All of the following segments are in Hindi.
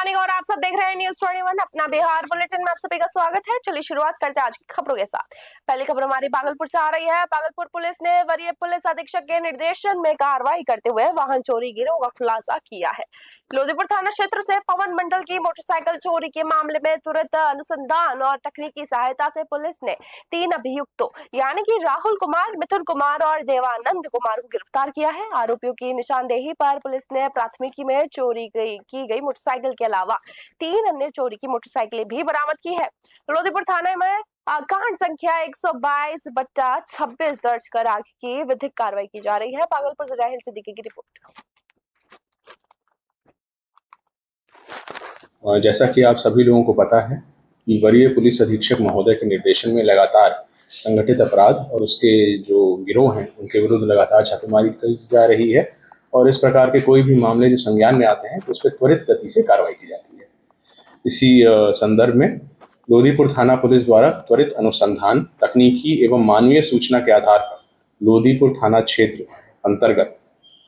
मॉर्निंग और आप सब देख रहे हैं न्यूज़ 21 अपना बिहार बुलेटिन में आप सभी का स्वागत है। चलिए शुरुआत करते हैं आज की खबरों के साथ। पहली खबर हमारी भागलपुर से आ रही है। भागलपुर पुलिस ने वरीय पुलिस अधीक्षक के निर्देशन में कार्रवाई करते हुए वाहन चोरी गिरोह का खुलासा किया है। लोधीपुर थाना क्षेत्र से पवन मंडल की मोटरसाइकिल चोरी के मामले में तुरंत अनुसंधान और तकनीकी सहायता से पुलिस ने 3 अभियुक्तों यानी कि राहुल कुमार, मिथुन कुमार और देवानंद कुमार को गिरफ्तार किया है। आरोपियों की निशानदेही पर पुलिस ने प्राथमिकी में चोरी की गई मोटरसाइकिल के अलावा 3 अन्य चोरी की मोटरसाइकिलें भी बरामद की है। लोधीपुर थाने में कांड संख्या 122/26 दर्ज कर आगे की विधिक कार्रवाई की जा रही है। भागलपुर से राहिल सिद्दीकी की रिपोर्ट। जैसा कि आप सभी लोगों को पता है कि वरीय पुलिस अधीक्षक महोदय के निर्देशन में लगातार संगठित अपराध और उसके जो गिरोह हैं उनके विरुद्ध लगातार छापेमारी की जा रही है और इस प्रकार के कोई भी मामले जो संज्ञान में आते हैं तो उस पर त्वरित गति से कार्रवाई की जाती है। इसी संदर्भ में लोधीपुर थाना पुलिस द्वारा त्वरित अनुसंधान, तकनीकी एवं मानवीय सूचना के आधार पर लोधीपुर थाना क्षेत्र अंतर्गत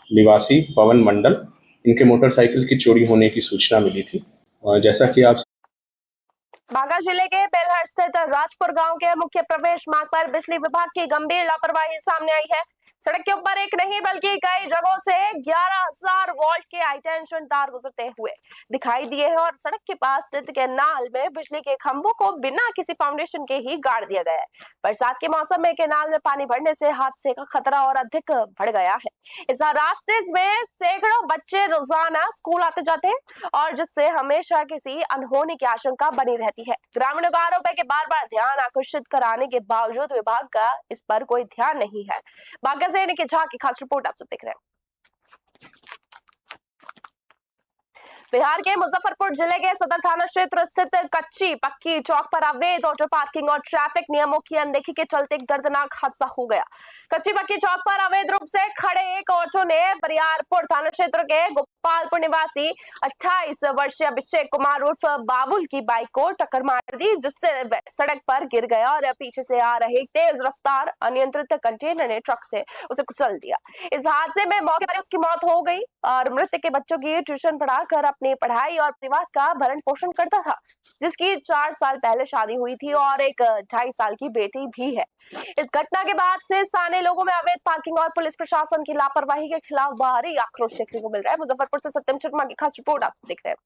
निवासी पवन मंडल इनके मोटरसाइकिल की चोरी होने की सूचना मिली थी। जैसा कि आप बांका जिले के बेलहर स्थित राजपुर गांव के मुख्य प्रवेश मार्ग पर बिजली विभाग की गंभीर लापरवाही सामने आई है। सड़क के ऊपर एक नहीं बल्कि कई जगहों से 11,000 वोल्ट के हाई टेंशन तार गुजरते हुए दिखाई दिए हैं और सड़क के पास स्थित केनाल में बिजली के खंभों को बिना किसी फाउंडेशन के ही गाड़ दिया गया है। बरसात के मौसम में केनाल में पानी भरने से हादसे का खतरा और अधिक बढ़ गया है। इस रास्ते में सैकड़ों बच्चे रोजाना स्कूल आते जाते हैं और जिससे हमेशा किसी अनहोनी की आशंका बनी रहती है। ग्रामीणों का आरोप है कि बार-बार ध्यान आकर्षित कराने के बावजूद विभाग का इस पर कोई ध्यान नहीं है। बांका से निकी झा की खास रिपोर्ट आप सब देख रहे हैं। बिहार के मुजफ्फरपुर जिले के सदर थाना क्षेत्र स्थित कच्ची पक्की चौक पर अवैध ऑटो पार्किंग और ट्रैफिक नियमों की अनदेखी के चलते एक दर्दनाक हादसा हो गया। कच्ची पक्की चौक पर अवैध रूप से खड़े एक ऑटो ने बरियारपुर थाना क्षेत्र के गोपालपुर निवासी 28 वर्षीय अभिषेक कुमार उर्फ बाबुल की बाइक को टक्कर मार दी, जिससे वह सड़क पर गिर गया और पीछे से आ रहे तेज रफ्तार अनियंत्रित कंटेनर ने ट्रक से उसे कुचल दिया। इस हादसे में मौके पर उसकी मौत हो गई और मृतक के बच्चों की ट्यूशन पढ़ाकर अपनी पढ़ाई और परिवार का भरण पोषण करता था, जिसकी 4 साल पहले शादी हुई थी और एक 2.5 साल की बेटी भी है। इस घटना के बाद से स्थानीय लोगों में अवैध पार्किंग और पुलिस प्रशासन की लापरवाही के खिलाफ भारी आक्रोश देखने को मिल रहा है। मुजफ्फरपुर से सत्यम शर्मा की खास रिपोर्ट आप देख रहे हैं।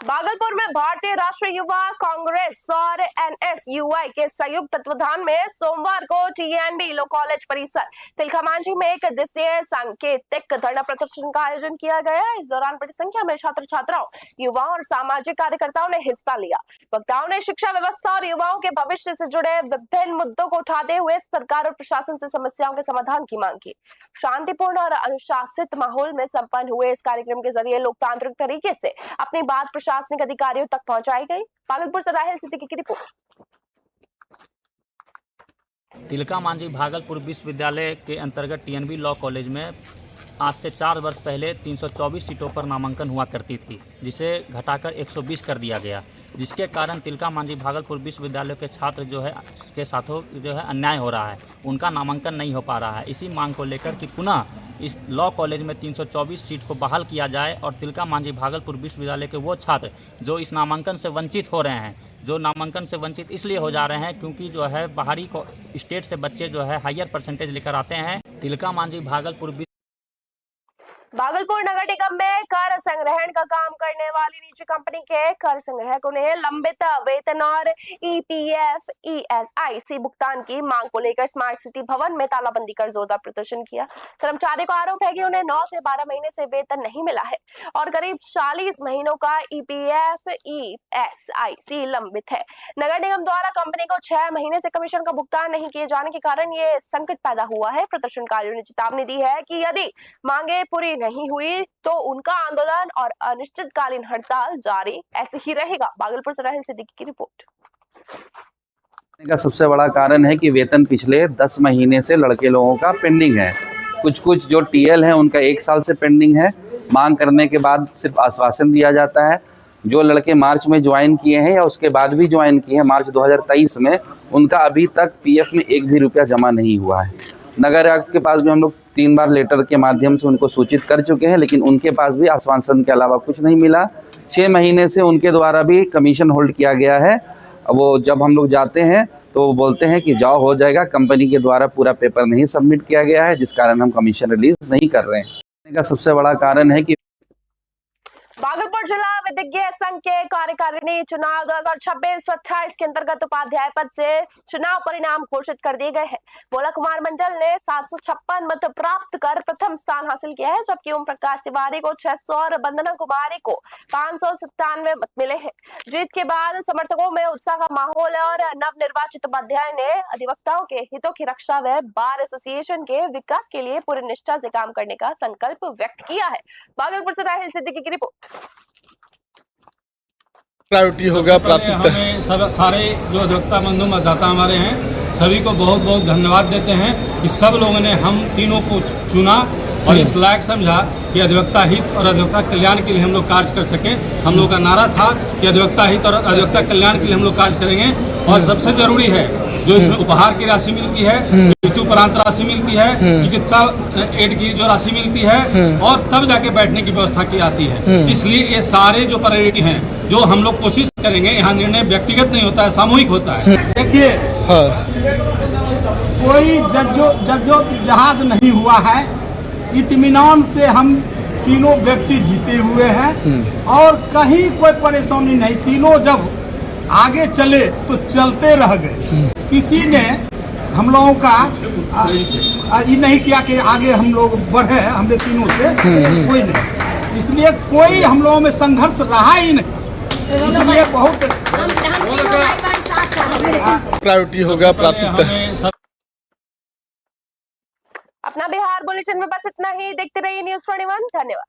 भागलपुर में भारतीय राष्ट्रीय युवा कांग्रेस और NSUI के संयुक्त तत्वाधान में सोमवार को TNB लॉ कॉलेज परिसर तिलकामांझी में एक दिवसीय सांकेतिक धरना प्रदर्शन का आयोजन किया गया। इस दौरान बड़ी संख्या में छात्र छात्राओं, युवाओं और सामाजिक कार्यकर्ताओं ने हिस्सा लिया। वक्ताओं ने शिक्षा व्यवस्था और युवाओं के भविष्य से जुड़े विभिन्न मुद्दों को उठाते हुए सरकार और प्रशासन से समस्याओं के समाधान की मांग की। शांतिपूर्ण और अनुशासित माहौल में संपन्न हुए इस कार्यक्रम के जरिए लोकतांत्रिक तरीके से अपनी बात प्रशासनिक अधिकारियों तक पहुंचाई गई। भागलपुर से राहिल सिद्दीकी की रिपोर्ट। तिलकामांझी भागलपुर विश्वविद्यालय के अंतर्गत TNB लॉ कॉलेज में आज से 4 वर्ष पहले 324 सीटों पर नामांकन हुआ करती थी, जिसे घटाकर 120 कर दिया गया, जिसके कारण तिलकामांझी भागलपुर विश्वविद्यालय के छात्र के साथों अन्याय हो रहा है, उनका नामांकन नहीं हो पा रहा है। इसी मांग को लेकर कि पुनः इस लॉ कॉलेज में 324 सीट को बहाल किया जाए और तिलकामांझी भागलपुर विश्वविद्यालय के वो छात्र जो इस नामांकन से वंचित हो रहे हैं, जो नामांकन से वंचित इसलिए हो जा रहे हैं क्योंकि बाहरी स्टेट से बच्चे हायर परसेंटेज लेकर आते हैं। तिलकामांझी भागलपुर नगर निगम में कर संग्रहण का काम करने वाली निजी कंपनी के कर संग्रहकों ने लंबित वेतन और EPF ESIC भुगतान की मांग को लेकर स्मार्ट सिटी भवन में तालाबंदी कर जोरदार प्रदर्शन किया। कर्मचारियों का आरोप है कि उन्हें 9 से 12 महीने से वेतन नहीं मिला है और करीब 40 महीनों का EPF ESIC लंबित है। नगर निगम द्वारा कंपनी को 6 महीने से कमीशन का भुगतान नहीं किए जाने के कारण ये संकट पैदा हुआ है। प्रदर्शनकारियों ने चेतावनी दी है कि यदि मांगे पूरी नहीं हुई तो उनका आंदोलन और अनिश्चितकालीन हड़ताल जारी ऐसे ही रहेगा। भागलपुर से राहिल सिद्दीकी की रिपोर्ट। का सबसे बड़ा कारण है कि वेतन पिछले 10 महीने से लड़के लोगों का पेंडिंग है। कुछ जो TL हैं उनका 1 साल से पेंडिंग है। मांग करने के बाद सिर्फ आश्वासन दिया जाता है। जो लड़के मार्च में ज्वाइन किए हैं या उसके बाद भी ज्वाइन किए हैं मार्च 2023 में, उनका अभी तक PF में 1 भी रुपया जमा नहीं हुआ है। नगर आयुक्त के पास भी हम लोग 3 बार लेटर के माध्यम से उनको सूचित कर चुके हैं, लेकिन उनके पास भी आश्वासन के अलावा कुछ नहीं मिला। 6 महीने से उनके द्वारा भी कमीशन होल्ड किया गया है। वो जब हम लोग जाते हैं तो वो बोलते हैं कि जाओ हो जाएगा, कंपनी के द्वारा पूरा पेपर नहीं सबमिट किया गया है, जिस कारण हम कमीशन रिलीज नहीं कर रहे हैं। का सबसे बड़ा कारण है कि भागलपुर जिला विधिज्ञ संघ के कार्यकारिणी चुनाव 2026-28 के अंतर्गत उपाध्याय पद से चुनाव परिणाम घोषित कर दिए गए हैं। भोला कुमार मंडल ने 756 मत प्राप्त कर प्रथम स्थान हासिल किया है, जबकि ओम प्रकाश तिवारी को 600 और वंदना कुमारी को 597 मत मिले हैं। जीत के बाद समर्थकों में उत्साह का माहौल है और नवनिर्वाचित उपाध्याय ने अधिवक्ताओं के हितों की रक्षा व बार एसोसिएशन के विकास के लिए पूरी निष्ठा से काम करने का संकल्प व्यक्त किया है। भागलपुर से राहिल सिद्दीकी की रिपोर्ट। प्रायोरिटी होगा प्राथमिकता। हमें सारे जो अधिवक्ता बंधु मतदाता हमारे हैं सभी को बहुत बहुत धन्यवाद देते हैं कि सब लोगों ने हम तीनों को चुना और इस लायक समझा कि अधिवक्ता हित और अधिवक्ता कल्याण के लिए हम लोग कार्य कर सकें। हम लोग का नारा था कि अधिवक्ता हित और अधिवक्ता कल्याण के लिए हम लोग कार्य करेंगे और सबसे जरूरी है जो इसमें उपहार की राशि मिलती है, मृत्युपरांत राशि मिलती है, चिकित्सा एड की जो राशि मिलती है और तब जाके बैठने की व्यवस्था की जाती है। इसलिए ये सारे जो प्रायोरिटी हैं जो हम लोग कोशिश करेंगे, यहाँ निर्णय व्यक्तिगत नहीं होता है, सामूहिक होता है। देखिए कोई जद्दोजहद नहीं हुआ है, इत्मीनान से हम तीनों व्यक्ति जीते हुए हैं और कहीं कोई परेशानी नहीं। तीनों जब आगे चले तो चलते रह गए, किसी ने हम लोगों का ये नहीं किया कि आगे हम लोग बढ़े, हमने तीनों से कोई नहीं। इसलिए कोई हम लोगों में संघर्ष रहा ही नहीं, इसलिए बहुत प्रायोरिटी होगा प्राथमिकता। अपना बिहार बुलेटिन में बस इतना ही। देखते रहिए न्यूज़ 21। धन्यवाद।